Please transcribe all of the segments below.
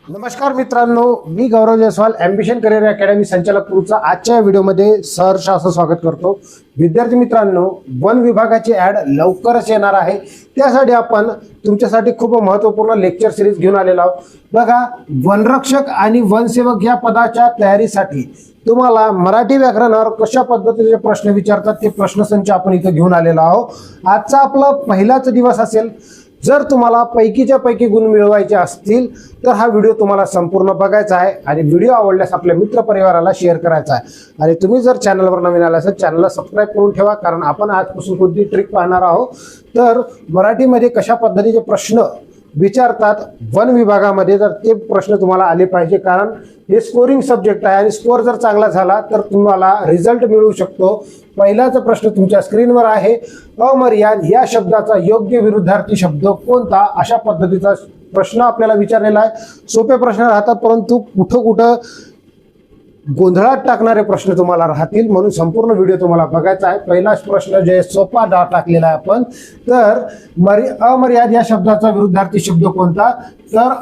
नमस्कार मित्रांनो, मी गौरव Jaiswal ambition career academy संचालक तुमचं आजच्या व्हिडिओमध्ये सहर्ष असं स्वागत करतो। विद्यार्थी मित्रांनो, वन विभागाची ॲड लवकरच येणार आहे। त्यासाठी आपण तुमच्यासाठी खूप महत्त्वपूर्ण लेक्चर सिरीज घेऊन आलेलो आहोत। बघा, वनरक्षक आणि वनसेवक या पदाच्या तयारीसाठी तुम्हाला मराठी व्याकरणावर कशा पद्धतीचे प्रश्न विचारतात ते प्रश्नसंच आपण इथे घेऊन आलेलो आहोत। आजचा आपला पहिलाच दिवस असेल। जर तुम्हाला पैकीच्या पैकी गुण मिळवायचे असतील तर हा व्हिडिओ तुम्हाला संपूर्ण बघायचा आहे आणि व्हिडिओ आवडल्यास आपल्या मित्रपरिवाराला शेअर करायचा आहे। आणि तुम्ही जर चॅनलवर नवीन आला असाल चॅनलला सबस्क्राईब करून ठेवा, कारण आपण आजपासून कोणती ट्रिक पाहणार आहोत। तर मराठीमध्ये कशा पद्धतीचे प्रश्न विचारतात वन विभागामध्ये, तर ते प्रश्न तुम्हाला आले पाहिजे, कारण हे स्कोरिंग सब्जेक्ट आहे आणि स्कोर जर चांगला झाला तर तुम्हाला रिझल्ट मिळू शकतो। पहिलाच प्रश्न तुमच्या स्क्रीनवर आहे। अमर्याद या शब्दाचा योग्य विरुद्धार्थी शब्द कोणता? अशा पद्धतीचा प्रश्न आपल्याला विचारलेला आहे। सोपे प्रश्न राहतात, परंतु कुठं गोंधळात टाकणारे प्रश्न तुम्हाला राहतील, म्हणून संपूर्ण व्हिडिओ तुम्हाला बघायचा आहे। पहिलाच प्रश्न जे सोपा टाकलेला आहे आपण, तर अमर्याद या शब्दाचा विरुद्धार्थी शब्द कोणता? तर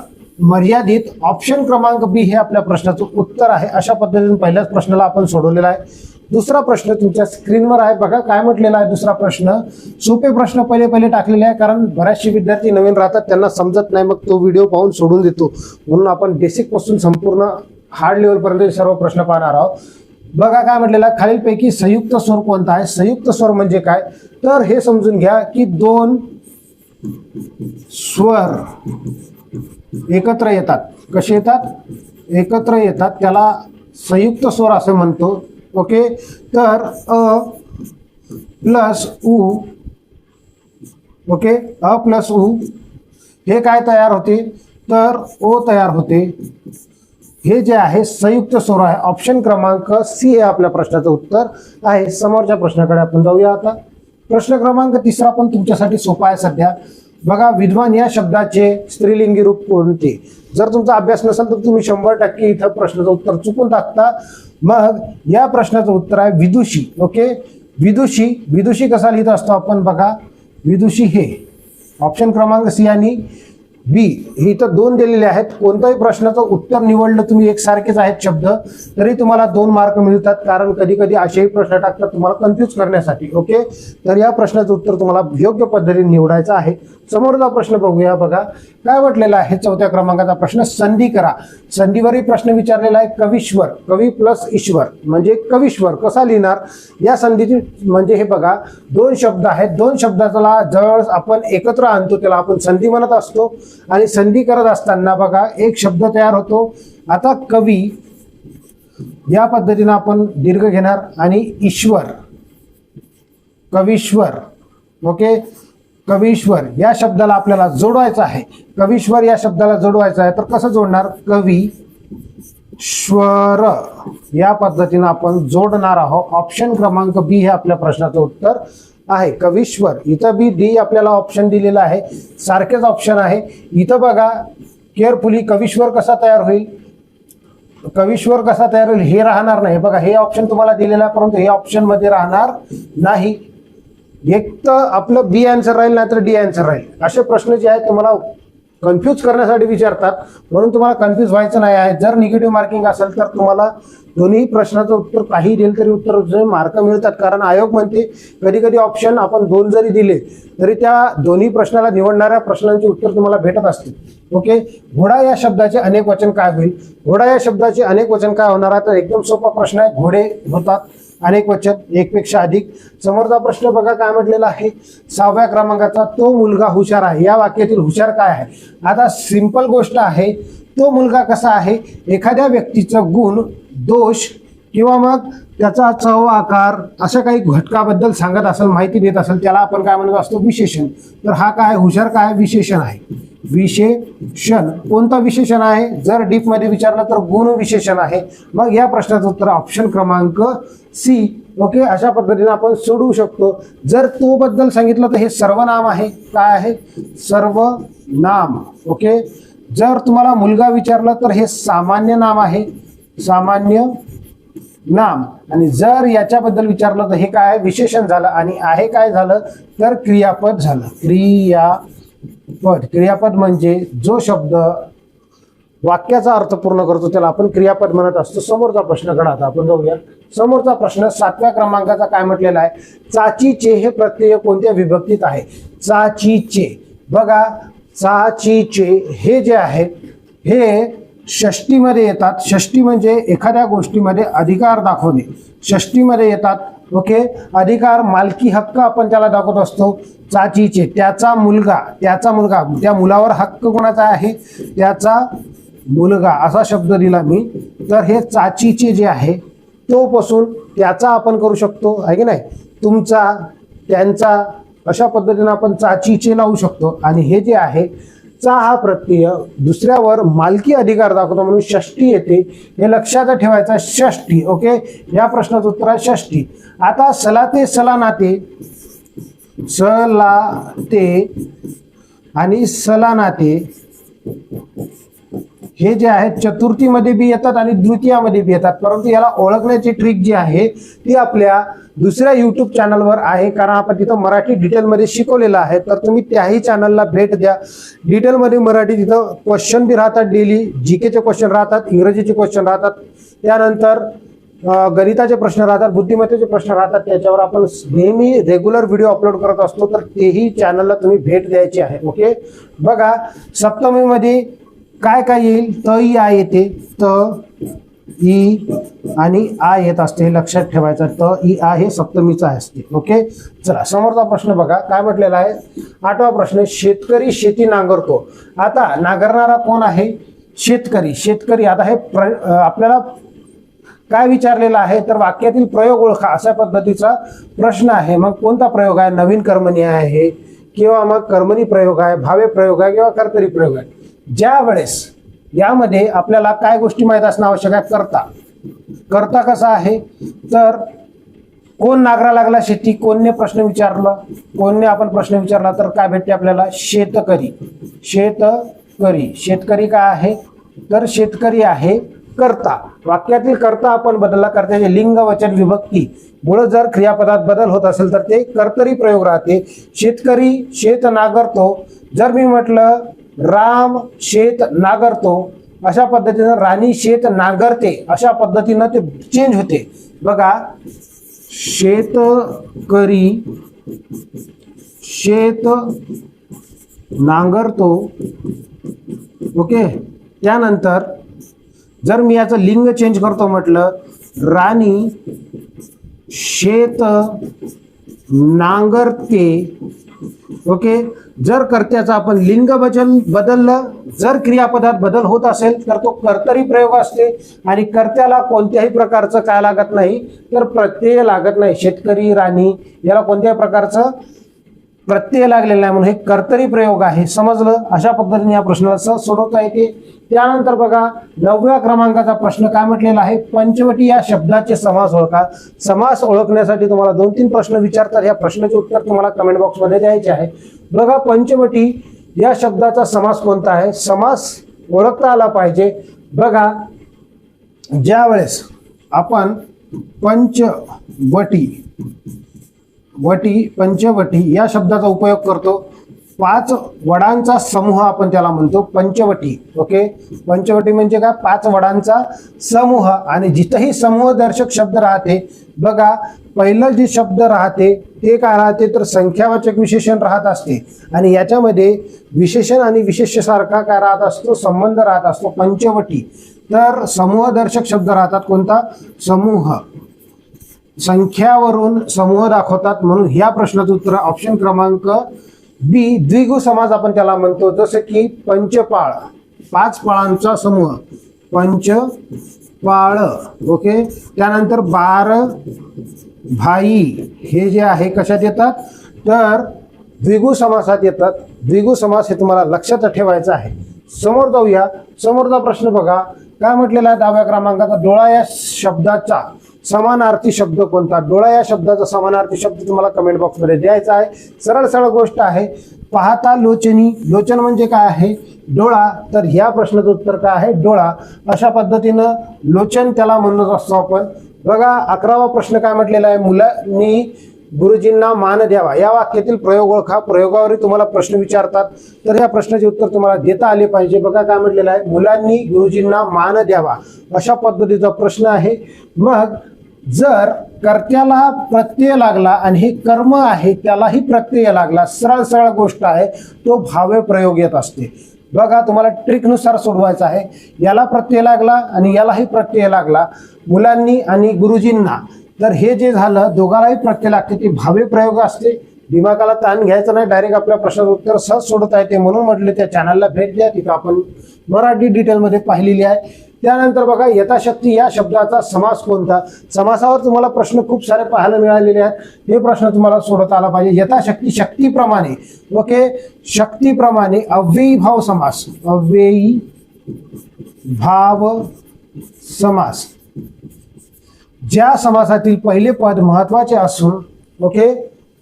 मर्यादित। ऑप्शन क्रमांक बी हे आपल्या प्रश्नाचं उत्तर आहे। अशा पद्धतीने पहिल्याच प्रश्नाला आपण सोडवलेला आहे। दुसरा प्रश्न तुमच्या स्क्रीनवर आहे, बघा काय म्हटलेला आहे दुसरा प्रश्न। सोपे प्रश्न पहिले टाकलेले आहे, कारण बऱ्याचशे विद्यार्थी नवीन राहतात, त्यांना समजत नाही, मग तो व्हिडिओ पाहून सोडून देतो, म्हणून आपण बेसिक पासून संपूर्ण हार्ड लेवल पर्यंत सर्व प्रश्न पाहणार आहोत। बघा काय म्हटलेला, खालीलपैकी संयुक्त स्वर कोणता आहे? संयुक्त स्वर म्हणजे काय? तर हे समजून घ्या की दोन स्वर एकत्र येतात। कसे येतात? एकत्र येतात, त्याला संयुक्त स्वर असे म्हणतो। ओके, तर अ प्लस उ, ओके, अ प्लस उ हे काय तयार होते? तर ओ तयार होते। हे जे आहे संयुक्त स्वर आहे। ऑप्शन क्रमांक सी हे आपल्या प्रश्नाचं उत्तर आहे। समोरच्या प्रश्नाकडे आपण जाऊया आता। प्रश्न क्रमांक तिसरा पण तुमच्यासाठी सोपा आहे सध्या। बघा, विद्वान या शब्दाचे स्त्रीलिंगी रूप कोणते? जर तुमचा अभ्यास नसेल तर तुम्ही 100% इथं प्रश्नाचं उत्तर चुकून टाकता। मग या प्रश्नाचं उत्तर आहे विदुषी। ओके, विदुषी। विदुषी कसा लिहित असतो आपण? बघा, विदुषी हे ऑप्शन क्रमांक सी आणि बी हे इथं दोन दिलेले आहेत। कोणत्याही प्रश्नाचं उत्तर निवडलं तुम्ही एकसारखेच आहेत शब्द तरी तुम्हाला 2 मार्क मिळतात, कारण कधी कधी असेही प्रश्न टाकतात तुम्हाला कन्फ्यूज करण्यासाठी। ओके, तर या प्रश्नाचं उत्तर तुम्हाला योग्य पद्धतीने निवडायचं आहे। समोरचा प्रश्न बघूया। बघा काय म्हटलेला आहे चौथ्या क्रमांकाचा प्रश्न, संधी करा। संधीवरही प्रश्न विचारलेला आहे। कवीश्वर, कवी प्लस ईश्वर म्हणजे कवीश्वर कसा लिहिणार? या संधीची म्हणजे हे बघा, 2 शब्द आहेत, 2 शब्दाला जवळ आपण एकत्र आणतो, त्याला आपण संधी म्हणत असतो। आणि संधी करत असताना बघा एक शब्द तयार होतो। आता कवी या पद्धतीने आपण दीर्घ घेणार आणि ईश्वर, कवीश्वर। ओके, कवीश्वर या शब्दाला आपल्याला जोडवायचं आहे। कवीश्वर या शब्दाला जोडवायचं आहे, तर कसं जोडणार? कवी श्वर या पद्धतीने आपण जोडणार आहोत। ऑप्शन क्रमांक बी हे आपल्या प्रश्नाचं उत्तर आहे, कवीश्वर। इथं बी डी आपल्याला ऑप्शन दिलेला आहे, सारखेच ऑप्शन आहे। इथं बघा केअरफुली, कवीश्वर कसा तयार होईल? कवीश्वर कसा तयार होईल हे राहणार नाही। बघा हे ऑप्शन तुम्हाला दिलेलं आहे, परंतु हे ऑप्शन मध्ये राहणार नाही। एक तर आपलं बी आन्सर राहील, नाही तर डी आन्सर राहील। असे प्रश्न जे आहेत तुम्हाला कन्फ्यूज करण्यासाठी विचारतात, म्हणून तुम्हाला कन्फ्यूज व्हायचं नाही आहे। जर निगेटिव्ह मार्किंग असेल तर तुम्हाला दोन्ही प्रश्नाचं उत्तर काही दिलं तरी उत्तर मार्क मिळतात, कारण आयोग म्हणते कधी कधी ऑप्शन आपण 2 जरी दिले तरी त्या दोन्ही प्रश्नाला निवडणाऱ्या प्रश्नांची उत्तर तुम्हाला भेटत असतील। ओके, घोडा या शब्दाचे अनेक वचन काय होईल? घोडा या शब्दाचे अनेक वचन काय होणार आहे? तर एकदम सोपा प्रश्न आहे, घोडे होतात अनेक वचन, एकपेक्षा अधिक। समोरचा प्रश्न बघा काय म्हटलेला आहे 6व्या क्रमांकाचा, तो मुलगा हुशार आहे। या वाक्यातील हुशार काय आहे? आता सिंपल गोष्ट आहे, तो मुलगा कसा आहे? एखाद्या व्यक्तीचा गुण, दोष किंवा मग त्याचा चव, आकार अशा काही घटकाबद्दल सांगत असेल, माहिती देत असेल, त्याला आपण काय म्हणत असतो? विशेषण। तर हा काय? हुशार काय? विशेषण आहे। विशेषण कोणता विशेषण आहे? जर डीप मध्ये विचारलं तर गुण विशेषण आहे। मग या प्रश्नाचं उत्तर ऑप्शन क्रमांक सी। ओके, अशा पद्धतीने आपण सोडवू शकतो। जर तो बद्दल सांगितलं तर हे सर्वनाम आहे। काय आहे? सर्वनाम। ओके, जर तुम्हाला मुलगा विचारलं तर हे सामान्य नाम आहे, सामान्य नाम। आणि जर याच्याबद्दल विचारलं तर हे काय? विशेषण झालं। आणि आहे काय झालं? तर क्रियापद झालं। क्रियापद, क्रियापद म्हणजे जो शब्द वाक्याचा अर्थ पूर्ण करतो त्याला आपण क्रियापद म्हणत असतो. समोरचा प्रश्न कडा आता आपण जाऊया. समोरचा प्रश्न 7व्या क्रमांकाचा काय म्हटलेला आहे, चाचीचे हे प्रत्यय कोणत्या विभक्तीत आहे. चाचीचे बघा, चाचीचे हे जे आहेत हे षष्टीमध्ये येतात. षष्टी म्हणजे एखाद्या गोष्टीमध्ये अधिकार दाखवणे, षष्टीमध्ये येतात. ओके, अधिकार मालकी हक्क आपण त्याला दाखवत असतो. चाचीचे त्याचा मुलगा, त्या मुलावर हक्क कोणाचा आहे, त्याचा मुलगा असा शब्द दिला मी. तर हे चाचीचे जे आहे तो पासून त्याचा आपण करू शकतो आहे की नाही, तुमचा, त्यांचा, अशा पद्धतीने आपण चाचीचे लावू शकतो. आणि हे जे आहे चा हा प्रत्यय दुसऱ्यावर मालकी अधिकार दाखवतो म्हणून षष्टी येते, हे लक्षात ठेवायचं. षष्टी. ओके, या प्रश्नाचं उत्तर आहे षष्टी. आता सलाते, सलानाते, सलाते आणि सलानाते हे जे आहेत चतुर्थीमध्ये बी येतात आणि द्वितीयामध्ये बी येतात. परंतु याला ओळखण्याची ट्रिक जी आहे ती आपल्या दुसऱ्या यूट्यूब चॅनलवर आहे, कारण आपण तिथं मराठी डिटेलमध्ये शिकवलेलं आहे. तर तुम्ही त्याही चॅनलला भेट द्या. डिटेलमध्ये मराठी तिथं क्वेश्चन बी राहतात, डेली जीकेचे क्वेश्चन राहतात, इंग्रजीचे क्वेश्चन राहतात, त्यानंतर गणिताचे प्रश्न राहतात, बुद्धिमत्तेचे प्रश्न राहतात. त्याच्यावर आपण नेहमी रेग्युलर व्हिडिओ अपलोड करत असतो. तर तेही चॅनलला तुम्ही भेट द्यायची आहे. ओके, बघा सप्तमीमध्ये काय काय येईल, त ई आ येते, त ई आणि आ येत असते, लक्षात ठेवायचं. त ई आ हे सप्तमीचा असते. ओके, चला समोरचा प्रश्न बघा काय म्हटलेला आहे. 8वा प्रश्न, शेतकरी शेती नांगरतो. आता नांगरणारा कोण आहे, शेतकरी. शेतकरी. आता हे आपल्याला काय विचारलेलं आहे तर वाक्यातील प्रयोग ओळखा अशा पद्धतीचा प्रश्न आहे. मग कोणता प्रयोग आहे, नवीन कर्मणी आहे किंवा मग कर्मणी प्रयोग आहे, भावे प्रयोग आहे किंवा कर्तरी प्रयोग आहे. ज्या वेळेस यामध्ये आपल्याला काय गोष्टी माहीत असणं आवश्यक आहे. करता. करता कसा आहे तर कोण नांगरा लागला शेती, कोणने प्रश्न विचारला, कोणने आपण प्रश्न विचारला तर काय भेटते आपल्याला, शेतकरी. शेतकरी. शेतकरी काय आहे तर शेतकरी आहे कर्ता. वाक्यातील कर्ता आपण बदलला, कर्त्याचे लिंग वचन विभक्ती मुळे जर क्रियापदात बदल होत असेल तर ते कर्तरी प्रयोग राहते. शेतकरी शेत नांगरतो. जर मी म्हटलं राम शेत नांगरतो अशा पद्धतीनं राणी शेत नांगरते अशा पद्धतीनं ते चेंज होते. बघा, शेतकरी शेत नांगरतो. ओके, त्यानंतर जर मी याचं लिंग चेंज करतो म्हटलं राणी शेत नांगरते. ओके, जर कर्त्याचं आपण लिंग वचन बदललं, जर क्रियापदात बदल होत असेल तर तो कर्तरी प्रयोग असते आणि कर्त्याला कोणत्याही प्रकारचं काय लागत नाही तर प्रत्यय लागत नाही. शेतकरी, राणी याला कोणत्याही प्रकारचं प्रत्यय लागलेला नाही म्हणून हे कर्तरी प्रयोग आहे. समजलं. अशा पद्धतीने या प्रश्नाला सहज सोडवता येते. त्यानंतर बघा 9व्या क्रमांकाचा प्रश्न काय म्हटलेला आहे, पंचवटी या शब्दाचे समास ओळखा. समास ओळखण्यासाठी तुम्हाला 2-3 प्रश्न विचारतात. या प्रश्नाचे उत्तर तुम्हाला कमेंट बॉक्समध्ये द्यायचे आहे. बघा, पंचवटी या शब्दाचा समास कोणता आहे, समास ओळखता आला पाहिजे. बघा, ज्या वेळेस आपण पंचवटी या शब्दाचा उपयोग करतो, 5 वडांचा समूह आपण त्याला म्हणतो पंचवटी. ओके, पंचवटी म्हणजे काय, 5 वडांचा समूह. आणि जिथेही समूह दर्शक शब्द राहते, बघा पहिलं जे शब्द राहते ते काय राहते तर संख्यावाचक विशेषण राहत असते आणि याच्यामध्ये विशेषण आणि विशेष्य सारखा काय राहत असतो, संबंध राहत असतो. पंचवटी तर समूह दर्शक शब्द राहतात. कोणता, समूह. संख्यावरून समूह दाखवतात म्हणून ह्या प्रश्नाचं उत्तर ऑप्शन क्रमांक बी, द्विगु समाज आपण त्याला म्हणतो. जसं की पंचपाळ, 5 पाळांचा समूह पंचपाळ. ओके, त्यानंतर 12 भाई हे जे आहे कशात येतात तर द्विगु समासात येतात. द्विगु समास हे तुम्हाला लक्षात ठेवायचं आहे. समोर जाऊया. समोरचा प्रश्न बघा काय म्हटलेला आहे 10व्या क्रमांकाचा, डोळा या शब्दाचा समानार्थी शब्द कोणता. डोळा या शब्दाचा समानार्थी शब्द तुम्हाला कमेंट बॉक्समध्ये द्यायचा आहे. सरळ सरळ गोष्ट आहे. पाहता लोचनी, लोचन म्हणजे काय आहे, डोळा. तर ह्या प्रश्नाचं उत्तर काय आहे, डोळा. अशा पद्धतीनं लोचन त्याला म्हणत असतो आपण. बघा 11वा प्रश्न काय म्हटलेला आहे, मुलांनी गुरुजींना मान द्यावा या वाक्यातील प्रयोग ओळखा. प्रयोगावरही तुम्हाला प्रश्न विचारतात, तर या प्रश्नाचे उत्तर तुम्हाला देता आले पाहिजे. बघा काय म्हटलेलं आहे, मुलांनी गुरुजींना मान द्यावा अशा पद्धतीचा प्रश्न आहे. मग जर कर्त्याला प्रत्यय लागला आणि हे कर्म आहे त्यालाही प्रत्यय लागला, सरळ सरळ गोष्ट आहे, तो भाव्य प्रयोग येत असते. बघा तुम्हाला ट्रिकनुसार सोडवायचं आहे. याला प्रत्यय लागला आणि यालाही प्रत्यय लागला, मुलांनी आणि गुरुजींना, तर हे जे झालं दोघांनाही प्रत्यय लागते ते भाव्य प्रयोग असते. दिमागाला ताण घ्यायचं नाही, डायरेक्ट आपल्या प्रश्नाचं उत्तर सहज सोडता येते. म्हणून म्हटले त्या चॅनलला भेट द्या, तिथं आपण मराठी डिटेलमध्ये पाहिलेली आहे. त्यानंतर बघा यथाशक्ती या शब्दाचा समास कोणता. समासावर तुम्हाला प्रश्न खूप सारे पाहायला मिळालेले आहेत. हे प्रश्न तुम्हाला सोडवता आला पाहिजे. यथाशक्ती शक्तीप्रमाणे, ओके, शक्तीप्रमाणे अव्ययी भाव समास, अव्ययी भाव समास. ज्या समासातील पहिले पद महत्वाचे असून, ओके,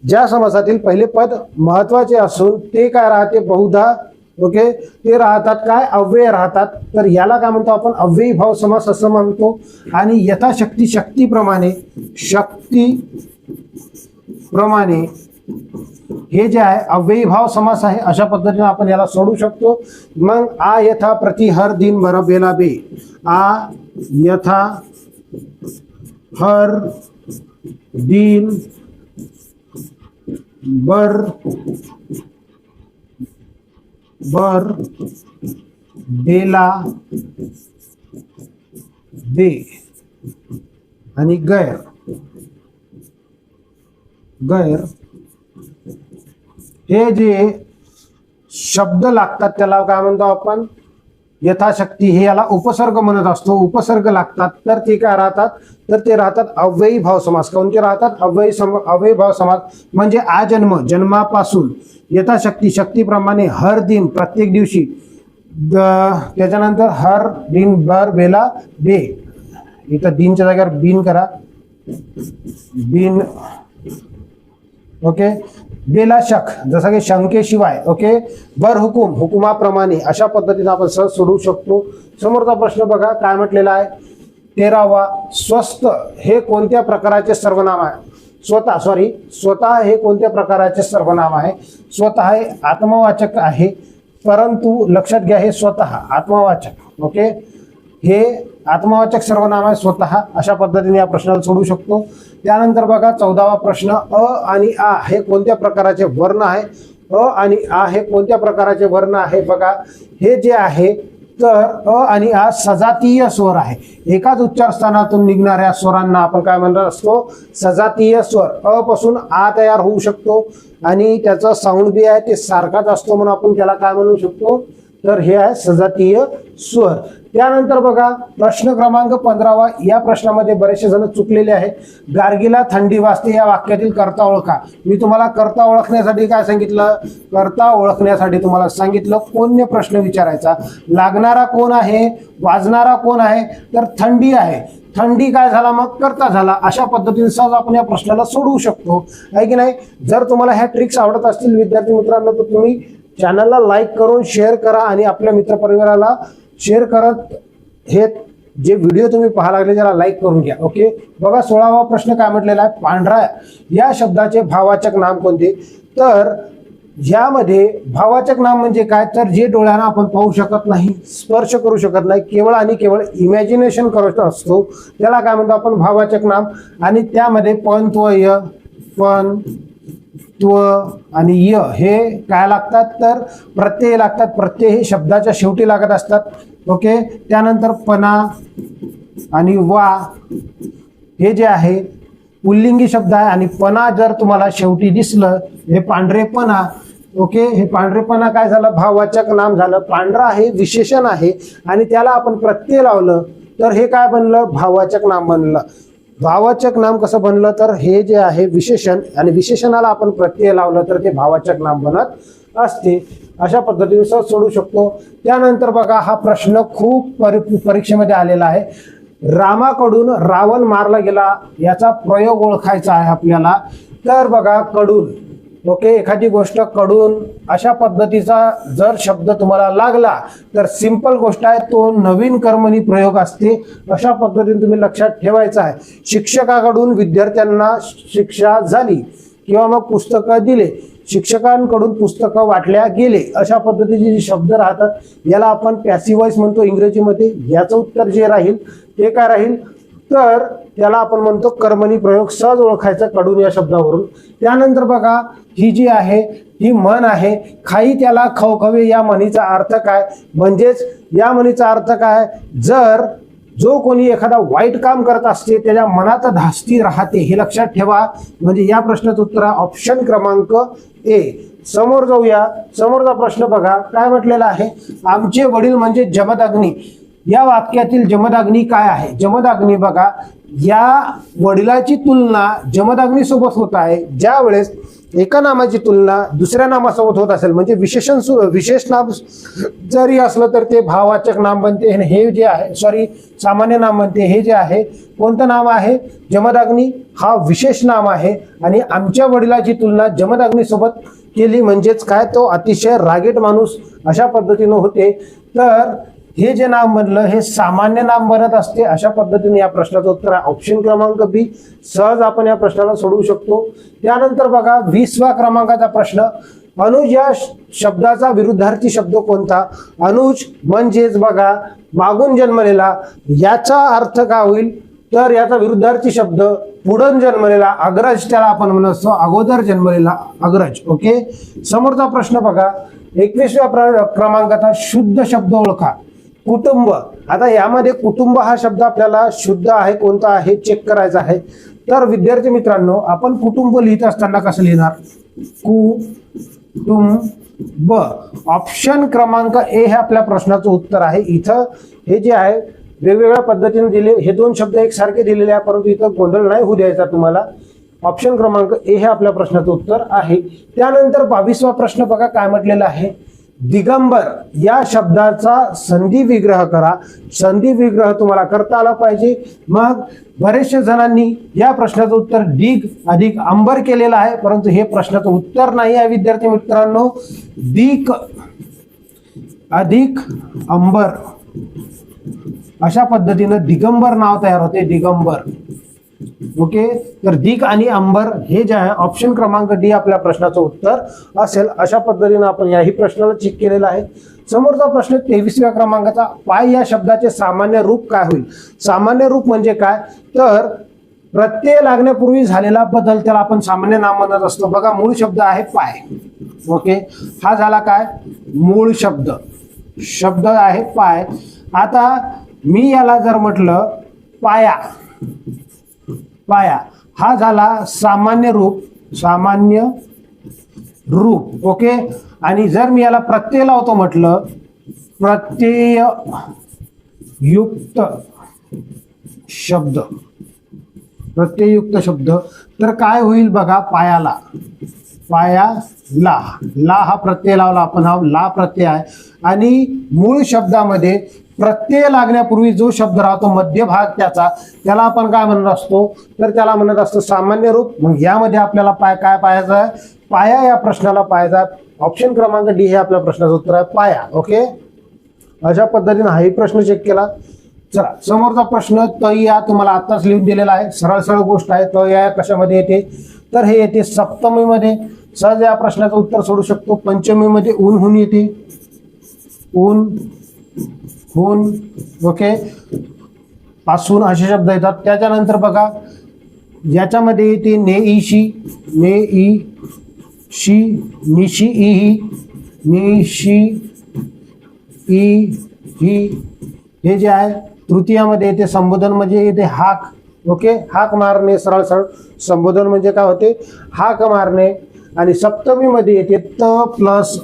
ज्या समासातील पहिले पद महत्वाचे असून ते काय राहते, बहुधा, ओके, ते राहतात काय, अव्यय राहतात. तर याला काय म्हणतो आपण, अव्ययी भाव समास असं म्हणतो. आणि यथाशक्ती शक्तीप्रमाणे, शक्तीप्रमाणे हे जे आहे अव्ययी भाव समास आहे. अशा पद्धतीने आपण याला सोडू शकतो. मग आ यथा प्रति हर दिन बर बेला बे, आ यथा हर दिन बर बेला बे आणि गैर हे जे शब्द लागतात त्याला काय म्हणतो आपण, यथाशक्ती. हे याला उपसर्ग म्हणत असतो. उपसर्ग लागतात तर ते काय राहतात, तर ते राहतात अव्ययी भाव समास. कोणते राहतात, अव्ययी भाव समास. म्हणजे आजन्म, जन्मापासून, यथाशक्ती शक्तीप्रमाणे, हर दिन प्रत्येक दिवशी, त्याच्यानंतर हर दिन बर बेला बे, इथं दिनच्या जागेवर बिन करा, बिन, ओके, बेला शक, जसं की शंकेशिवाय, ओके, बर हुकुम, हुकुमाप्रमाणे. अशा पद्धतीने आपण सहज सोडवू शकतो. समोरचा प्रश्न बघा काय म्हटलेला आहे, 13वा, स्वस्थ हे कोणत्या प्रकारचे सर्वनाम आहे. स्वतः हे कोणत्या प्रकारचे सर्वनाम आहे. स्वतः हे आत्मवाचक आहे, परंतु लक्षात घ्या हे स्वतः आत्मवाचक, ओके, हे आत्मवाचक सर्वनाम आहे स्वतः. अशा पद्धतीने या प्रश्नाला सोडू शकतो. त्यानंतर बघा 14वा प्रश्न, अ आणि आ हे कोणत्या प्रकारचे वर्ण आहे. अ आणि आ हे कोणत्या प्रकारचे वर्ण आहे. बघा हे जे आहे तर अ आणि आ सजातीय स्वर आहे. एकाच उच्चार स्थानातून निघणाऱ्या स्वरांना आपण काय म्हणत असतो, सजातीय स्वर. अ पासून आ तयार होऊ शकतो आणि त्याचा साऊंड बी आहे ते सारखाच असतो, म्हणून आपण त्याला काय म्हणू शकतो, तर हे आहे सजातीय स्वर. त्यानंतर बघा प्रश्न क्रमांक 15वा. या प्रश्नामध्ये बरेचसे जण चुकलेले आहेत. गार्गीला थंडी वाजते या वाक्यातील कर्ता ओळखा. मी तुम्हाला कर्ता ओळखण्यासाठी काय सांगितलं, कर्ता ओळखण्यासाठी तुम्हाला सांगितलं कोणते प्रश्न विचारायचा, लागणारा कोण आहे, वाजणारा कोण आहे, तर थंडी आहे. थंडी काय झाला, मग कर्ता झाला. अशा पद्धतीने सहज आपण या प्रश्नाला सोडवू शकतो, आहे की नाही. जर तुम्हाला ह्या ट्रिक्स आवडत असतील विद्यार्थी मित्रांनो, तर तुम्ही चॅनलला लाईक करून शेअर करा आणि आपल्या मित्रपरिवाराला शेअर करत हे जे व्हिडिओ तुम्ही पाहायला लागले त्याला लाईक करून घ्या, ओके. बघा 16वा प्रश्न काय म्हटलेला आहे, पांढरा या शब्दाचे भाववाचक नाम कोणते. तर यामध्ये भाववाचक नाम म्हणजे काय, तर जे डोळ्यानं आपण पाहू शकत नाही, स्पर्श करू शकत नाही, केवळ आणि केवळ इमॅजिनेशन करत असतो, त्याला काय म्हणतो आपण, भाववाचक नाम. आणि त्यामध्ये पण, त्व, य, पण, त्व आणि य हे काय लागतात, तर प्रत्यय लागतात. प्रत्यय हे शब्दाच्या शेवटी लागत असतात, ओके. त्यानंतर पना आणि वा हे जे आहे पुल्लिंगी शब्द आहे आणि पना जर तुम्हाला शेवटी दिसलं, हे पांढरेपणा, ओके, हे पांढरेपणा काय झालं, भाववाचक नाम झालं. पांढरा हे विशेषण आहे आणि त्याला आपण प्रत्यय लावलं तर हे काय बनलं, भाववाचक नाम बनलं. भाववाचक नाम कसं बनलं, तर हे जे आहे विशेषण आणि विशेषणाला आपण प्रत्यय लावलं तर ते भाववाचक नाम बनत असते. अशा पद्धतीने सहज सोडू शकतो. त्यानंतर बघा हा प्रश्न खूप परीक्षेमध्ये आलेला आहे. रामाकडून रावण मारला गेला याचा प्रयोग ओळखायचा आहे आपल्याला. तर बघा कडून, ओके, एखादी गोष्ट कडून अशा पद्धतीचा जर शब्द तुम्हाला लागला तर सिंपल गोष्ट आहे, तो नवीन कर्मणी प्रयोग असते. अशा पद्धतीने तुम्ही लक्षात ठेवायचं आहे. शिक्षकाकडून विद्यार्थ्यांना शिक्षा झाली किंवा मग पुस्तकं दिले, शिक्षकांकडून पुस्तकं वाटल्या गेले, अशा पद्धतीचे जे शब्द राहतात याला आपण पॅसिव्ह वॉइस म्हणतो इंग्रजीमध्ये. याचं उत्तर जे राहील ते काय राहील, तर त्याला आपण म्हणतो कर्मणी प्रयोग. सहज ओळखायचं कडून या शब्दावरून. त्यानंतर बघा, ही जी आहे ही म्हण आहे, खाई त्याला खवखवे. या म्हणीचा अर्थ काय, म्हणजेच या म्हणीचा अर्थ काय, जर जो कोणी एखादा वाईट काम करत असते त्याच्या मनात धास्ती राहते, हे लक्षात ठेवा. म्हणजे या प्रश्नाचं उत्तर ऑप्शन क्रमांक ए. समोर जाऊया. समोरचा प्रश्न बघा काय म्हटलेला आहे, आमचे वडील म्हणजे जमदग्नी. या वाक्यातील जमदग्नी काय आहे. जमदग्नी बघा, या वडिलाची तुलना जमदग्नी सोबत होत आहे. ज्या वेळेस एका नामाची तुलना दुसऱ्या नामासोबत होत असेल, म्हणजे विशेष नाम जरी असलं तर ते भाववाचक नाम बनते. हे जे आहे सामान्य नाम बनते. हे जे आहे कोणतं नाम आहे, जमदग्नी हा विशेष नाम आहे. आणि आमच्या वडिलाची तुलना जमदग्नी सोबत केली म्हणजेच काय, तो अतिशय रागीट माणूस अशा पद्धतीनं होते. तर हे जे नाम बनलं हे सामान्य नाम बनत असते. अशा पद्धतीने या प्रश्नाचं उत्तर आहे ऑप्शन क्रमांक बी. सहज आपण या प्रश्नाला सोडवू शकतो. त्यानंतर बघा 20व्या क्रमांकाचा प्रश्न, अनुज या शब्दाचा विरुद्धार्थी शब्द कोणता. अनुज म्हणजेच बघा मागून जन्मलेला. याचा अर्थ काय होईल, तर याचा विरुद्धार्थी शब्द पुढून जन्मलेला. अग्रज त्याला आपण म्हणतो, अगोदर जन्मलेला अग्रज. ओके, समोरचा प्रश्न बघा 21व्या क्रमांकाचा शुद्ध शब्द ओळखा. कुटुंब. आता यामध्ये कुटुंब हा शब्द आपल्याला शुद्ध आहे कोणता आहे चेक करायचा आहे. तर विद्यार्थी मित्रांनो, आपण कुटुंब लिहित असताना कसं लिहिणार, कुटुंब. ऑप्शन क्रमांक ए हे आपल्या प्रश्नाचं उत्तर आहे. इथं हे जे आहे वेगवेगळ्या पद्धतीने दिले, हे दोन शब्द एकसारखे दिलेले आहे, परंतु इथं गोंधळ नाही होऊ द्यायचा तुम्हाला. ऑप्शन क्रमांक ए हे आपल्या प्रश्नाचं उत्तर आहे. त्यानंतर 22वा प्रश्न बघा काय म्हटलेला आहे, दिगंबर या शब्दाचा संधी विग्रह करा. संधी विग्रह तुम्हाला करता आला पाहिजे. मग बरेचशा जणांनी या प्रश्नाचं उत्तर दिग अधिक अंबर केलेलं आहे, परंतु हे प्रश्नाचं उत्तर नाही आहे विद्यार्थी मित्रांनो. दिक अधिक अंबर अशा पद्धतीनं दिगंबर नाव तयार होते, दिगंबर. ओके, तर दिक आणि अंबर हे जे आहे ऑप्शन क्रमांक डी आपल्या प्रश्नाचं उत्तर असेल. अशा पद्धतीने आपण याही प्रश्नाला चेक केलेला आहे. समोरचा प्रश्न 23व्या क्रमांकाचा, पाय या शब्दाचे सामान्य रूप काय होईल. सामान्य रूप म्हणजे काय, तर प्रत्यय लागण्यापूर्वी झालेला बदल त्याला आपण सामान्य नाम म्हणत असतो. बघा मूळ शब्द आहे पाय. ओके, हा झाला काय मूळ शब्द. शब्द आहे पाय. आता मी याला जर म्हटलं पाया, पाया हा झाला सामान्य रूप. सामान्य रूप. ओके, आणि जर मी याला प्रत्यय लावतो म्हटलं प्रत्यय युक्त शब्द, प्रत्ययुक्त शब्द, तर काय होईल बघा, पायाला. पायाला ला हा प्रत्यय लावला आपण, हा ला प्रत्यय आहे. आणि मूळ शब्दामध्ये प्रत्यय लागण्यापूर्वी जो शब्द राहतो मध्यभाग त्याला आपण काय म्हणत असतो, तर त्याला म्हणत असतो सामान्य रूप. मग यामध्ये आपल्याला काय पाहायचं आहे, पाया या प्रश्नाला पाहायचा. ऑप्शन क्रमांक डी हे आपल्या प्रश्नाचं उत्तर आहे, पाया. ओके, अशा पद्धतीने हाही प्रश्न चेक केला. चला समोरचा प्रश्न, तया तुम्हाला आत्ताच लिहून दिलेला आहे. सरळ सरळ गोष्ट आहे. तया कशामध्ये येते, तर हे येते सप्तमीमध्ये. सहज या प्रश्नाचं उत्तर सोडू शकतो. पंचमीमध्ये ऊन होऊन येते, ऊन होऊन. ओके, पासून असे शब्द येतात. त्याच्यानंतर बघा याच्यामध्ये येते नेईशी, नेईशी, निशी इही, निशी ई ही. हे जे आहे तृतीयामध्ये येते संबोधन म्हणजे येते हाक. ओके, हाक मारणे, सरळ सरळ संबोधन म्हणजे काय होते, हाक मारणे. आणि सप्तमीमध्ये येते त प्लस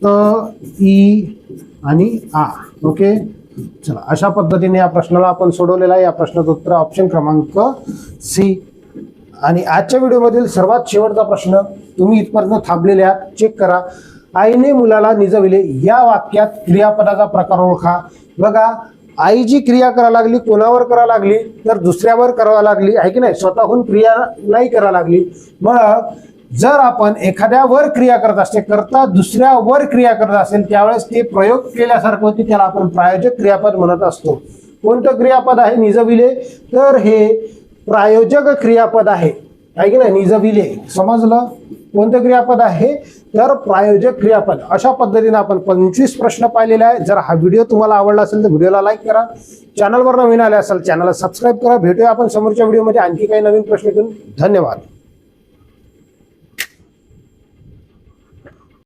त ई आणि आ. ओके, चला अशा पद्धतीने या प्रश्नाला आपण सोडवलेला आहे. या प्रश्नाचं उत्तर ऑप्शन क्रमांक सी. आणि आजच्या व्हिडिओमधील सर्वात शेवटचा प्रश्न तुम्ही इथपर्यंत थांबलेले आहात, चेक करा. आईने मुलाला निजविले या वाक्यात क्रियापदाचा प्रकार ओळखा. बघा आई जी क्रिया करायला लागली, कोणावर करा लागली, तर दुसऱ्यावर करावं लागली आहे की नाही, स्वतःहून क्रिया नाही करा लागली. मग जर आपण एखाद्यावर क्रिया करत असते करता दुसऱ्यावर क्रिया करत असेल त्यावेळेस ते प्रयोग केल्यासारखं होते, त्याला आपण प्रायोजक क्रियापद म्हणत असतो. कोणतं क्रियापद आहे निजविले, तर हे प्रायोजक क्रियापद आहे की नाही. निजविले समजलं, कोणतं क्रियापद आहे तर प्रायोजक क्रियापद. अशा पद्धतीने आपण 25 प्रश्न पाहिलेले आहे. जर हा व्हिडिओ तुम्हाला आवडला असेल तर व्हिडिओला लाईक करा, चॅनलवर नवीन आले असेल चॅनलला सबस्क्राईब करा. भेटूया आपण समोरच्या व्हिडिओमध्ये आणखी काही नवीन प्रश्न घेऊन. धन्यवाद.